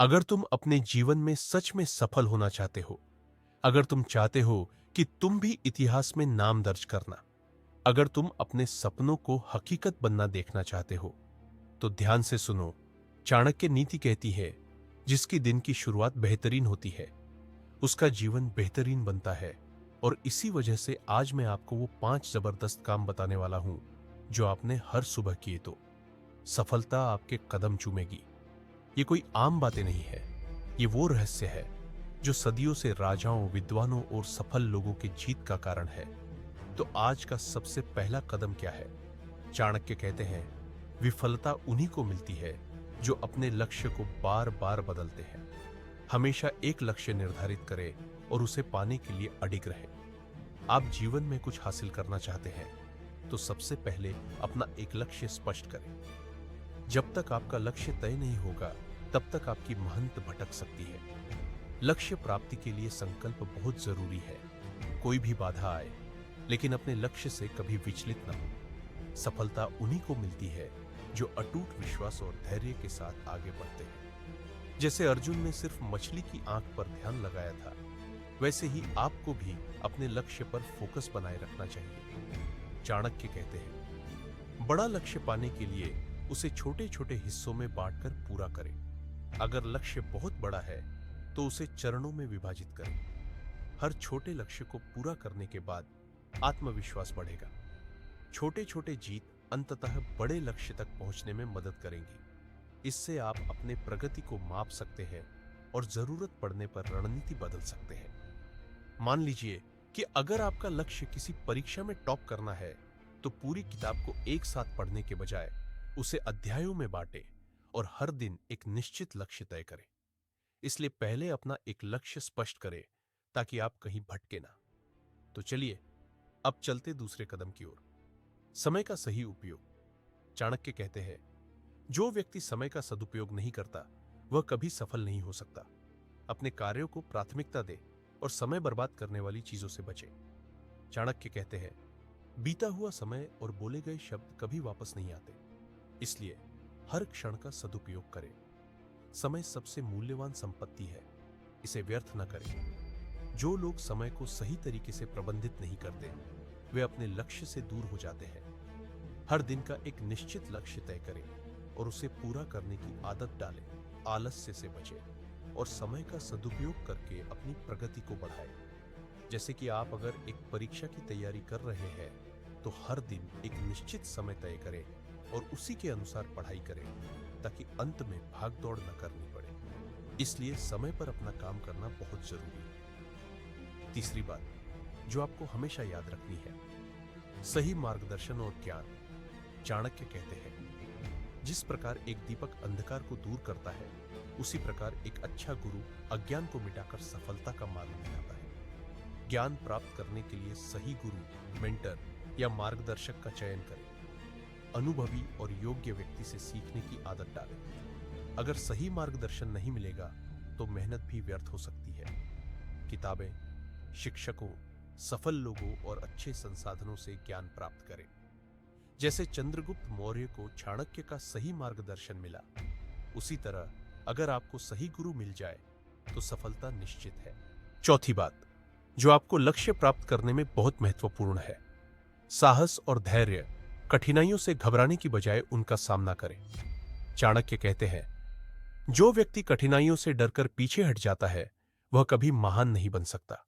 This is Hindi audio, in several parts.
अगर तुम अपने जीवन में सच में सफल होना चाहते हो, अगर तुम चाहते हो कि तुम भी इतिहास में नाम दर्ज करना, अगर तुम अपने सपनों को हकीकत बनना देखना चाहते हो, तो ध्यान से सुनो। चाणक्य नीति कहती है, जिसकी दिन की शुरुआत बेहतरीन होती है, उसका जीवन बेहतरीन बनता है। और इसी वजह से आज मैं आपको वो 5 जबरदस्त काम बताने वाला हूं, जो आपने हर सुबह किए तो सफलता आपके कदम चूमेगी। ये कोई आम बातें नहीं है, ये वो रहस्य है जो सदियों से राजाओं, विद्वानों और सफल लोगों की जीत का कारण है। तो आज का सबसे पहला कदम क्या है? चाणक्य कहते हैं, विफलता उन्हीं को मिलती है जो अपने लक्ष्य को बार बार बदलते हैं। हमेशा एक लक्ष्य निर्धारित करें और उसे पाने के लिए अडिग रहे। आप जीवन में कुछ हासिल करना चाहते हैं, तो सबसे पहले अपना एक लक्ष्य स्पष्ट करें। जब तक आपका लक्ष्य तय नहीं होगा, तब तक आपकी महंत भटक सकती है। लक्ष्य प्राप्ति के लिए संकल्प बहुत जरूरी है। कोई भी बाधा आए, लेकिन अपने लक्ष्य से कभी विचलित न हो। सफलता उन्हीं को मिलती है जो अटूट विश्वास और धैर्य के साथ आगे बढ़ते हैं। जैसे अर्जुन ने सिर्फ मछली की आंख पर ध्यान लगाया था, वैसे ही आपको भी अपने लक्ष्य पर फोकस बनाए रखना चाहिए। चाणक्य कहते हैं, बड़ा लक्ष्य पाने के लिए उसे छोटे छोटे हिस्सों में बांटकर पूरा करें। अगर लक्ष्य बहुत बड़ा है, तो उसे चरणों में विभाजित करें। हर छोटे लक्ष्य को पूरा करने के बाद आत्मविश्वास बढ़ेगा। छोटे छोटे जीत अंततः बड़े लक्ष्य तक पहुंचने में मदद करेंगी। इससे आप अपने प्रगति को माप सकते हैं और जरूरत पड़ने पर रणनीति बदल सकते हैं। मान लीजिए कि अगर आपका लक्ष्य किसी परीक्षा में टॉप करना है, तो पूरी किताब को एक साथ पढ़ने के बजाय उसे अध्यायों में बांटें और हर दिन एक निश्चित लक्ष्य तय करें। इसलिए पहले अपना एक लक्ष्य स्पष्ट करें, ताकि आप कहीं भटके ना। तो चलिए अब चलते दूसरे कदम की ओर। समय का सही उपयोग। चाणक्य कहते हैं, जो व्यक्ति समय का सदुपयोग नहीं करता, वह कभी सफल नहीं हो सकता। अपने कार्यों को प्राथमिकता दे और समय बर्बाद करने वाली चीजों से बचे। चाणक्य कहते हैं, बीता हुआ समय और बोले गए शब्द कभी वापस नहीं आते, इसलिए हर क्षण का सदुपयोग करें। समय सबसे मूल्यवान संपत्ति है, इसे व्यर्थ न करें। जो लोग समय को सही तरीके से प्रबंधित नहीं करते, वे अपने लक्ष्य से दूर हो जाते हैं। हर दिन का एक निश्चित लक्ष्य तय करें और उसे पूरा करने की आदत डालें। आलस्य से बचें और समय का सदुपयोग करके अपनी प्रगति को बढ़ाएं। जैसे कि आप अगर एक परीक्षा की तैयारी कर रहे हैं, तो हर दिन एक निश्चित समय तय करें और उसी के अनुसार पढ़ाई करें, ताकि अंत में भाग दौड़ न करनी पड़े। इसलिए समय पर अपना काम करना बहुत जरूरी है। तीसरी बात जो आपको हमेशा याद रखनी है, सही मार्गदर्शन और ज्ञान। चाणक्य कहते हैं, जिस प्रकार एक दीपक अंधकार को दूर करता है, उसी प्रकार एक अच्छा गुरु अज्ञान को मिटाकर सफलता का मार्ग दिखाता है। ज्ञान प्राप्त करने के लिए सही गुरु, मेंटर या मार्गदर्शक का चयन करें। अनुभवी और योग्य व्यक्ति से सीखने की आदत डालें। अगर सही मार्गदर्शन नहीं मिलेगा, तो मेहनत भी व्यर्थ हो सकती है। किताबें, शिक्षकों, सफल लोगों और अच्छे संसाधनों से ज्ञान प्राप्त करें। जैसे चंद्रगुप्त मौर्य को चाणक्य का सही मार्गदर्शन मिला, उसी तरह अगर आपको सही गुरु मिल जाए, तो सफलता निश्चित है। चौथी बात जो आपको लक्ष्य प्राप्त करने में बहुत महत्वपूर्ण है, साहस और धैर्य। कठिनाइयों से घबराने की बजाय उनका सामना करें। चाणक्य कहते हैं, जो व्यक्ति कठिनाइयों से डरकर पीछे हट जाता है, वह कभी महान नहीं बन सकता।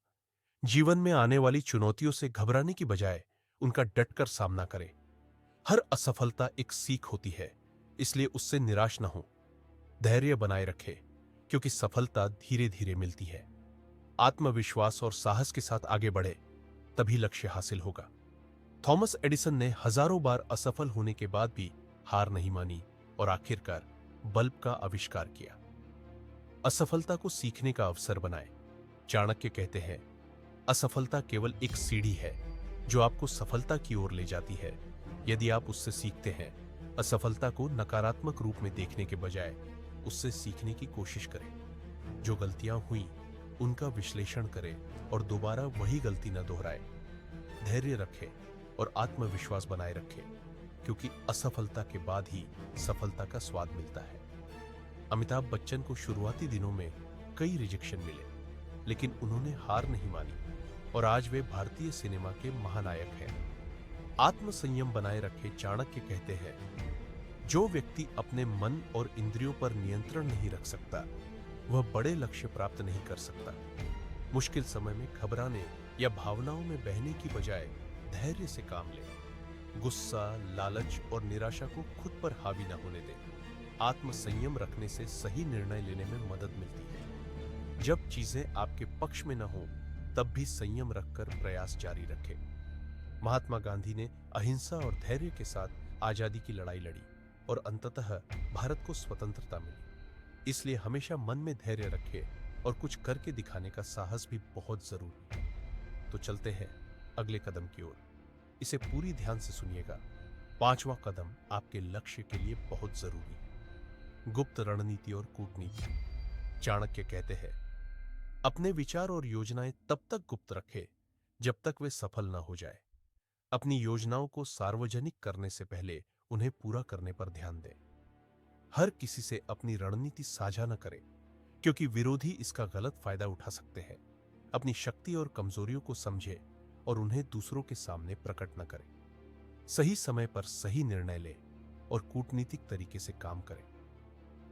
जीवन में आने वाली चुनौतियों से घबराने की बजाय उनका डटकर सामना करें। हर असफलता एक सीख होती है, इसलिए उससे निराश न हो। धैर्य बनाए रखें, क्योंकि सफलता धीरे धीरे मिलती है। आत्मविश्वास और साहस के साथ आगे बढ़े, तभी लक्ष्य हासिल होगा। थॉमस एडिसन ने हजारों बार असफल होने के बाद भी हार नहीं मानी और आखिरकार बल्ब का आविष्कार किया। असफलता को सीखने का अवसर बनाएं। चाणक्य कहते हैं, असफलता केवल एक सीढ़ी है जो आपको सफलता की ओर ले जाती है। यदि आप उससे सीखते हैं, असफलता को नकारात्मक रूप में देखने के बजाय उससे सीखने की कोशिश करें। जो गलतियां हुई, उनका विश्लेषण करें और दोबारा वही गलती न दोहराएं। धैर्य रखें और आत्मविश्वास बनाए रखें, क्योंकि असफलता के बाद ही सफलता का स्वाद मिलता है। अमिताभ बच्चन को शुरुआती दिनों में कई रिजेक्शन मिले, लेकिन उन्होंने हार नहीं मानी और आज वे भारतीय सिनेमा के महानायक हैं। आत्मसंयम बनाए रखे चाणक्य कहते हैं, जो व्यक्ति अपने मन और इंद्रियों पर नियंत्रण नहीं रख सकता, वह बड़े लक्ष्य प्राप्त नहीं कर सकता। मुश्किल समय में घबराने या भावनाओं में बहने की बजाय धैर्य से काम लें। गुस्सा, लालच और निराशा को खुद पर हावी न होने दें। आत्मसंयम रखने से सही निर्णय लेने में मदद मिलती है। जब चीजें आपके पक्ष में न हों, तब भी संयम रखकर प्रयास जारी रखें। महात्मा गांधी ने अहिंसा और धैर्य के साथ आजादी की लड़ाई लड़ी और अंततः भारत को स्वतंत्रता मिली। इसलिए हमेशा मन में धैर्य रखें और कुछ करके दिखाने का साहस भी बहुत जरूरी है। तो चलते हैं अगले कदम की ओर। इसे पूरी ध्यान से सुनिएगा। 5वां कदम आपके लक्ष्य के लिए बहुत जरूरी है। गुप्त रणनीति और कूटनीति। चाणक्य कहते हैं, अपने विचार और योजनाएं तब तक गुप्त रखें जब तक वे सफल न हो जाए। अपनी योजनाओं को सार्वजनिक करने से पहले उन्हें पूरा करने पर ध्यान दें। हर किसी से अपनी रणनीति साझा न करें, क्योंकि विरोधी इसका गलत फायदा उठा सकते हैं। अपनी शक्ति और कमजोरियों को समझें और उन्हें दूसरों के सामने प्रकट न करें। सही समय पर सही निर्णय लें और कूटनीतिक तरीके से काम करें।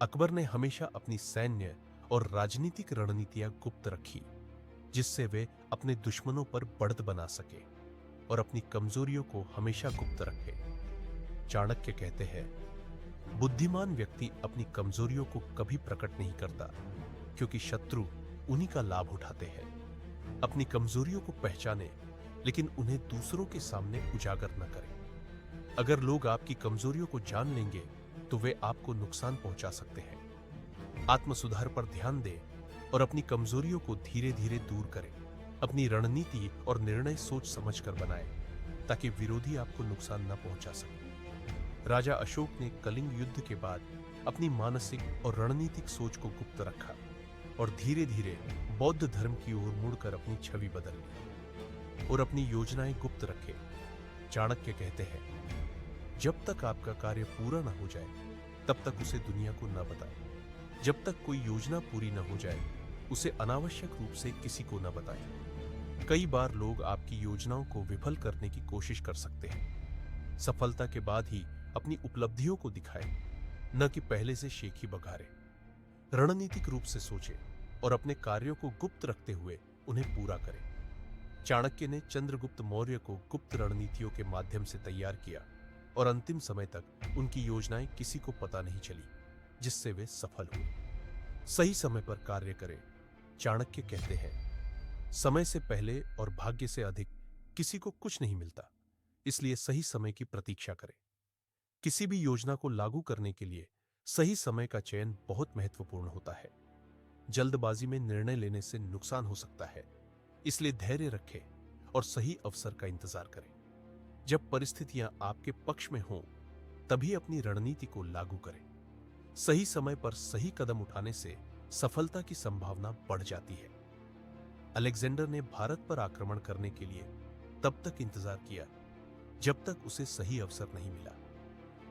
अकबर ने हमेशा अपनी सैन्य और राजनीतिक रणनीतियां गुप्त रखी, जिससे वे अपने दुश्मनों पर बढ़त बना सके और अपनी कमजोरियों को हमेशा गुप्त रखे। चाणक्य कहते हैं, बुद्धिमान व्यक्ति अपनी कमजोरियों को कभी प्रकट नहीं करता, क्योंकि शत्रु उन्हीं का लाभ उठाते हैं। अपनी कमजोरियों को पहचानें, लेकिन उन्हें दूसरों के सामने उजागर न करें। अगर लोग आपकी कमजोरियों को जान लेंगे तो वे आपको नुकसान पहुंचा सकते हैं। आत्मसुधार पर ध्यान दें और अपनी कमजोरियों को धीरे धीरे दूर करें। अपनी रणनीति और निर्णय सोच समझकर बनाएं, ताकि विरोधी आपको नुकसान न पहुंचा सके। राजा अशोक ने कलिंग युद्ध के बाद अपनी मानसिक और रणनीतिक सोच को गुप्त रखा और धीरे धीरे बौद्ध धर्म की ओर मुड़कर अपनी छवि बदल ली और अपनी योजनाएं गुप्त रखें। चाणक्य कहते हैं, जब तक आपका कार्य पूरा न हो जाए, तब तक उसे दुनिया को न बताएं। जब तक कोई योजना पूरी न हो जाए, उसे अनावश्यक रूप से किसी को न बताएं। कई बार लोग आपकी योजनाओं को विफल करने की कोशिश कर सकते हैं। सफलता के बाद ही अपनी उपलब्धियों को दिखाएं, न कि पहले से शेखी बघारें। रणनीतिक रूप से सोचें और अपने कार्यों को गुप्त रखते हुए उन्हें पूरा करें। चाणक्य ने चंद्रगुप्त मौर्य को गुप्त रणनीतियों के माध्यम से तैयार किया और अंतिम समय तक उनकी योजनाएं किसी को पता नहीं चली, जिससे वे सफल हुए। सही समय पर कार्य करें। चाणक्य कहते हैं, समय से पहले और भाग्य से अधिक किसी को कुछ नहीं मिलता, इसलिए सही समय की प्रतीक्षा करें। किसी भी योजना को लागू करने के लिए सही समय का चयन बहुत महत्वपूर्ण होता है। जल्दबाजी में निर्णय लेने से नुकसान हो सकता है, इसलिए धैर्य रखें और सही अवसर का इंतजार करें। जब परिस्थितियां आपके पक्ष में हों, तभी अपनी रणनीति को लागू करें। सही समय पर सही कदम उठाने से सफलता की संभावना बढ़ जाती है। अलेक्जेंडर ने भारत पर आक्रमण करने के लिए तब तक इंतजार किया जब तक उसे सही अवसर नहीं मिला,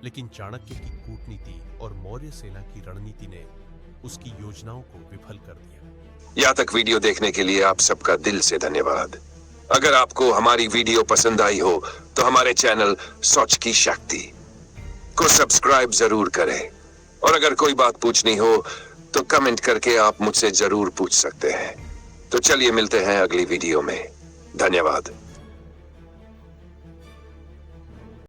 लेकिन चाणक्य की कूटनीति और मौर्य सेना की रणनीति ने उसकी योजनाओं को विफल कर दिया। यहाँ तक वीडियो देखने के लिए आप सबका दिल से धन्यवाद। अगर आपको हमारी वीडियो पसंद आई हो तो हमारे चैनल सोच की शक्ति को सब्सक्राइब जरूर करें, और अगर कोई बात पूछनी हो तो कमेंट करके आप मुझसे जरूर पूछ सकते हैं। तो चलिए मिलते हैं अगली वीडियो में। धन्यवाद।